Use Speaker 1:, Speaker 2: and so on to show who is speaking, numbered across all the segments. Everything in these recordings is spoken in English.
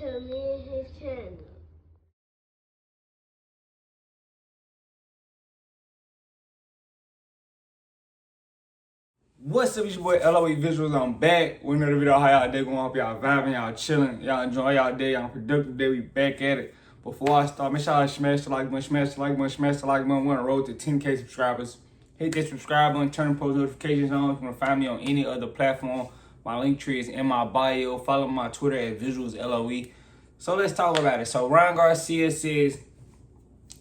Speaker 1: to me and his channel.
Speaker 2: What's up, it's your boy LOE Visuals. I'm back with another video. How y'all day going? Hope y'all vibing, y'all chilling, y'all enjoying y'all day, y'all productive day. We back at it. Before I start, make sure y'all smash the like button, smash the like button, smash the like button. We're on the road to 10K subscribers. Hit that subscribe button, turn the post notifications on. If you want to find me on any other platform, my link tree is in my bio. Follow my Twitter at VisualsLOE. So let's talk about it. So Ryan Garcia says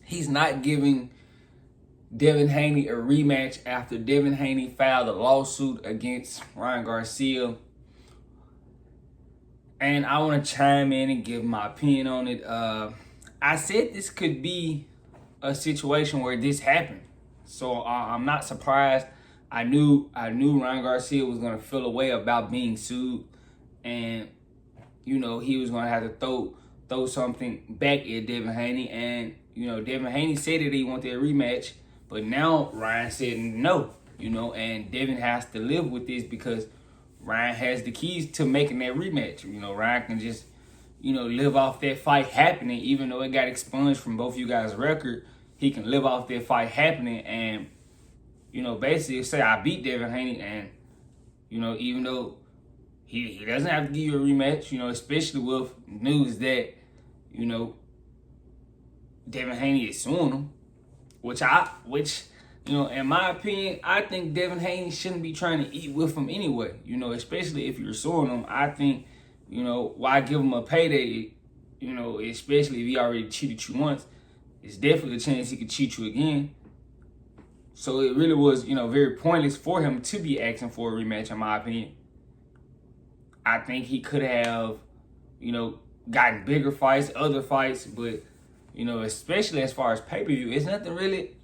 Speaker 2: he's not giving Devin Haney a rematch after Devin Haney filed a lawsuit against Ryan Garcia. And I want to chime in and give my opinion on it. I said this could be a situation where this happened. So I'm not surprised. I knew Ryan Garcia was going to feel a way about being sued. And, he was going to have to throw something back at Devin Haney. And, Devin Haney said that he wanted a rematch. But now Ryan said no, and Devin has to live with this because Ryan has the keys to making that rematch. Ryan can just, live off that fight happening, even though it got expunged from both you guys' record. He can live off that fight happening and, basically say I beat Devin Haney and, even though he doesn't have to give you a rematch, especially with news that, Devin Haney is suing him. Which, in my opinion, I think Devin Haney shouldn't be trying to eat with him anyway. Especially if you're suing him. I think, why give him a payday, especially if he already cheated you once. It's definitely a chance he could cheat you again. So it really was, very pointless for him to be asking for a rematch, in my opinion. I think he could have, gotten bigger fights, other fights, but especially as far as pay-per-view, it's nothing really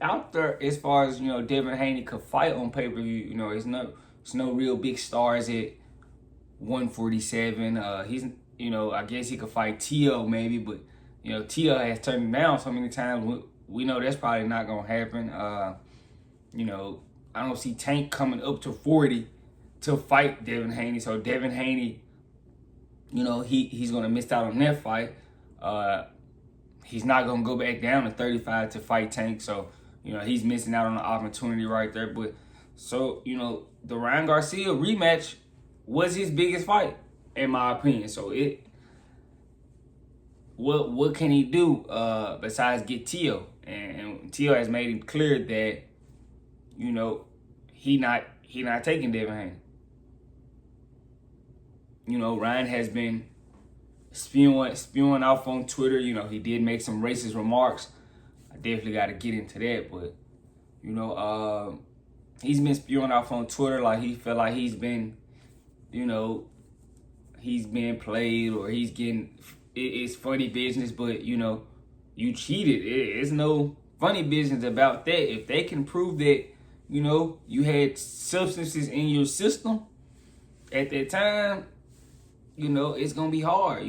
Speaker 2: out there as far as, Devin Haney could fight on pay-per-view. It's no real big stars at 147. He's, I guess he could fight Tio maybe, but, Tio has turned him down so many times. We know that's probably not going to happen. I don't see Tank coming up to 40 to fight Devin Haney. So Devin Haney, he's going to miss out on that fight. He's not going to go back down to 35 to fight Tank. So, he's missing out on the opportunity right there. But, so, the Ryan Garcia rematch was his biggest fight, in my opinion. So, what can he do besides get Tio? And Tio has made it clear that, he not taking Devin Haney. Ryan has been spewing off on Twitter. He did make some racist remarks. I definitely got to get into that, but he's been spewing off on Twitter like he felt like he's been, he's being played or he's getting. It's funny business, but you cheated. It's no funny business about that. If they can prove that you had substances in your system at that time, it's going to be hard,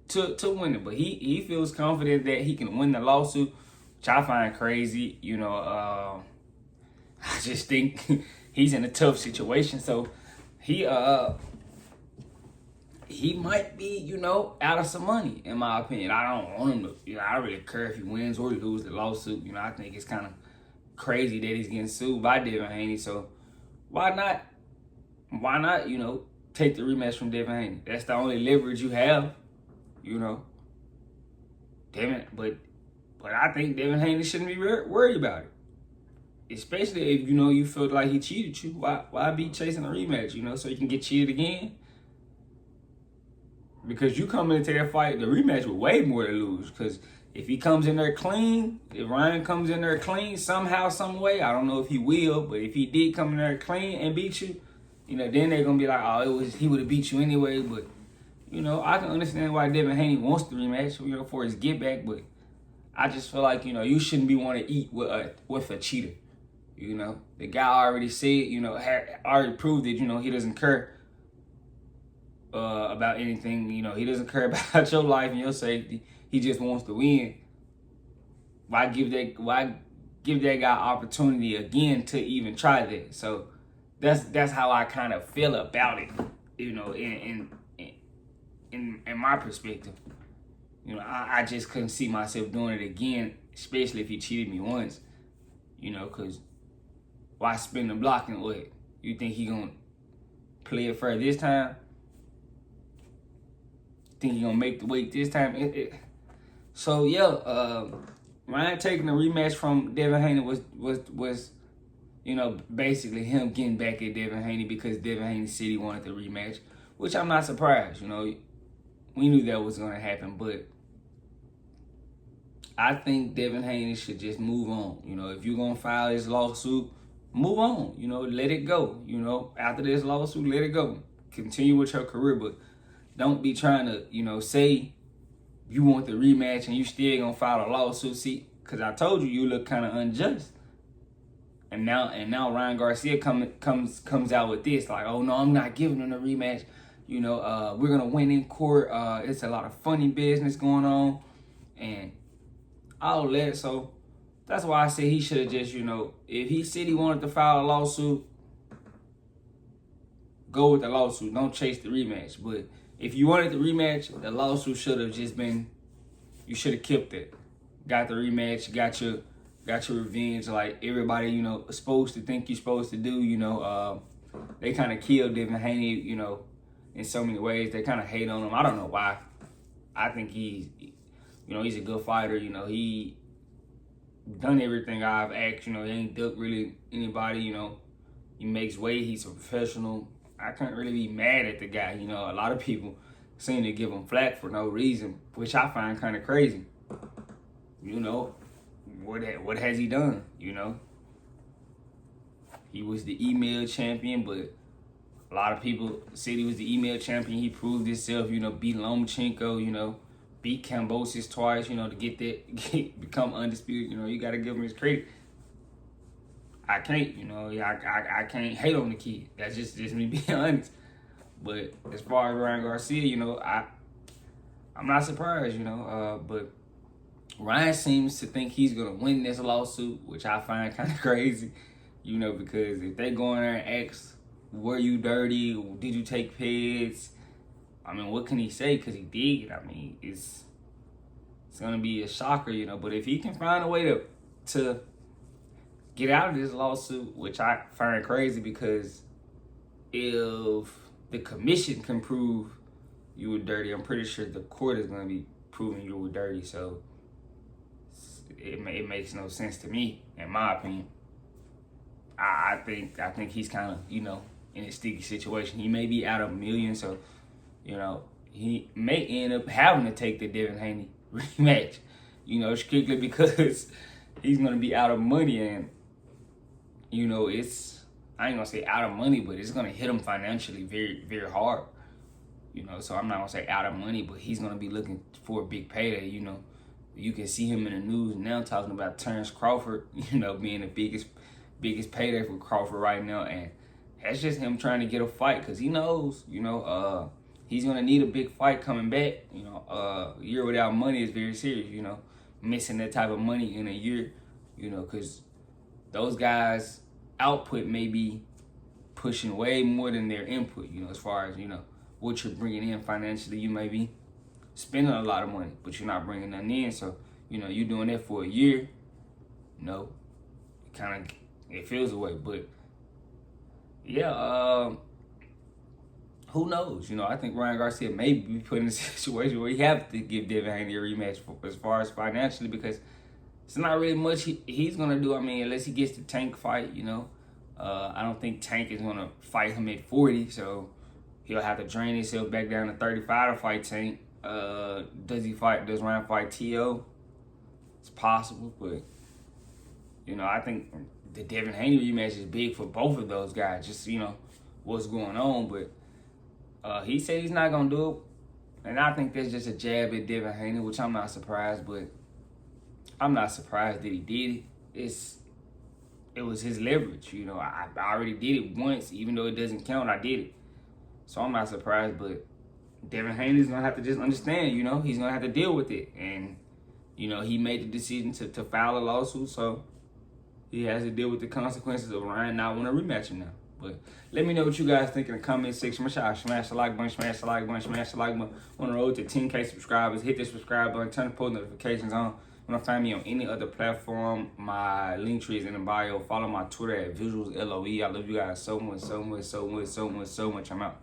Speaker 2: to win it. But he feels confident that he can win the lawsuit, which I find crazy. I just think he's in a tough situation. So he might be, out of some money, in my opinion. I don't want him to, I don't really care if he wins or loses the lawsuit. I think it's kind of crazy that he's getting sued by Devin Haney. So why not, take the rematch from Devin Haney? That's the only leverage you have, Devin, but I think Devin Haney shouldn't be worried about it. Especially if, you felt like he cheated you. Why be chasing a rematch, so you can get cheated again? Because you come into that fight, the rematch with way more to lose. Because if he comes in there clean, if Ryan comes in there clean somehow, some way, I don't know if he will, but if he did come in there clean and beat you, then they're going to be like, oh, he would have beat you anyway. But, I can understand why Devin Haney wants the rematch, for his get back. But I just feel like, you shouldn't be wanting to eat with a cheater. The guy already said, already proved that, he doesn't care about anything. He doesn't care about your life and your safety. He just wants to win. Why give that guy opportunity again to even try that? So that's how I kind of feel about it. And in my perspective. You know, I just couldn't see myself doing it again, especially if he cheated me once. You know, because why spin the block and what? You think he gonna play it fair this time? Think he gonna make the weight this time? So yeah, Ryan taking the rematch from Devin Haney was you know, basically him getting back at Devin Haney because Devin Haney said he wanted the rematch, which I'm not surprised. You know, we knew that was gonna happen, but I think Devin Haney should just move on. You know, if you're gonna file this lawsuit, move on. You know, let it go. You know, after this lawsuit, let it go. Continue with your career, but don't be trying to, you know, say you want the rematch and you still gonna file a lawsuit. See, because I told you look kind of unjust. And now Ryan Garcia comes out with this like, oh no, I'm not giving him the rematch. You know, we're gonna win in court. It's a lot of funny business going on, and all that. So that's why I said he should have just, you know, if he said he wanted to file a lawsuit, go with the lawsuit. Don't chase the rematch. But if you wanted the rematch, the lawsuit should have just been, you should have kept it. Got the rematch, got your revenge like everybody, you know, is supposed to think you're supposed to do. You know, they kind of killed Devin Haney, you know, in so many ways. They kind of hate on him. I don't know why. I think he's a good fighter. You know, he done everything I've asked. You know, he ain't ducked really anybody. You know, he makes weight. He's a professional. I can't really be mad at the guy. You know, a lot of people seem to give him flack for no reason, which I find kind of crazy. You know, what has he done? You know, he was the email champion, but a lot of people said he was the email champion. He proved himself. You know, beat Lomachenko. You know, beat Kambosos twice. You know, to become undisputed. You know, you got to give him his credit. I can't, you know, I can't hate on the kid. That's just me being honest. But as far as Ryan Garcia, you know, I'm not surprised, you know. But Ryan seems to think he's gonna win this lawsuit, which I find kind of crazy, you know, because if they go in there and ask, were you dirty? Did you take peds? I mean, what can he say? Because he did. I mean, it's gonna be a shocker, you know. But if he can find a way to get out of this lawsuit, which I find crazy, because if the commission can prove you were dirty, I'm pretty sure the court is going to be proving you were dirty. So it makes no sense to me, in my opinion. I think he's kind of, you know, in a sticky situation. He may be out of $1 million, so, you know, he may end up having to take the Devin Haney rematch, you know, strictly because he's going to be out of money. And you know, I ain't gonna say out of money, but it's gonna hit him financially very, very hard. You know, so I'm not gonna say out of money, but he's gonna be looking for a big payday. You know, you can see him in the news now talking about Terrence Crawford, you know, being the biggest payday for Crawford right now. And that's just him trying to get a fight, because he knows, you know, he's gonna need a big fight coming back. You know, a year without money is very serious, you know, missing that type of money in a year, you know, because those guys' output may be pushing way more than their input, you know, as far as, you know, what you're bringing in financially. You may be spending a lot of money, but you're not bringing nothing in. So, you know, you're doing that for a year, you know, it feels away. But, yeah, who knows? You know, I think Ryan Garcia may be put in a situation where he have to give Devin Haney a rematch as far as financially, because it's not really much he's going to do. I mean, unless he gets the Tank fight, you know. I don't think Tank is going to fight him at 40, so he'll have to drain himself back down to 35 to fight Tank. Does Ryan fight T.O.? It's possible, but, you know, I think the Devin Haney rematch is big for both of those guys, just, you know, what's going on. But he said he's not going to do it, and I think that's just a jab at Devin Haney, which I'm not surprised, but I'm not surprised that he did it. It was his leverage, you know. I already did it once, even though it doesn't count. I did it, so I'm not surprised. But Devin Haney's gonna have to just understand, you know, he's gonna have to deal with it, and you know, he made the decision to file a lawsuit, so he has to deal with the consequences of Ryan not wanting to rematch him now. But let me know what you guys think in the comment section. Make sure y'all smash the like button, smash the like button, smash the like button. On the road to 10K subscribers, hit the subscribe button, turn the post notifications on. You want to find me on any other platform, my link tree is in the bio. Follow my Twitter at VisualsLOE. I love you guys so much, so much, so much, so much, so much. I'm out.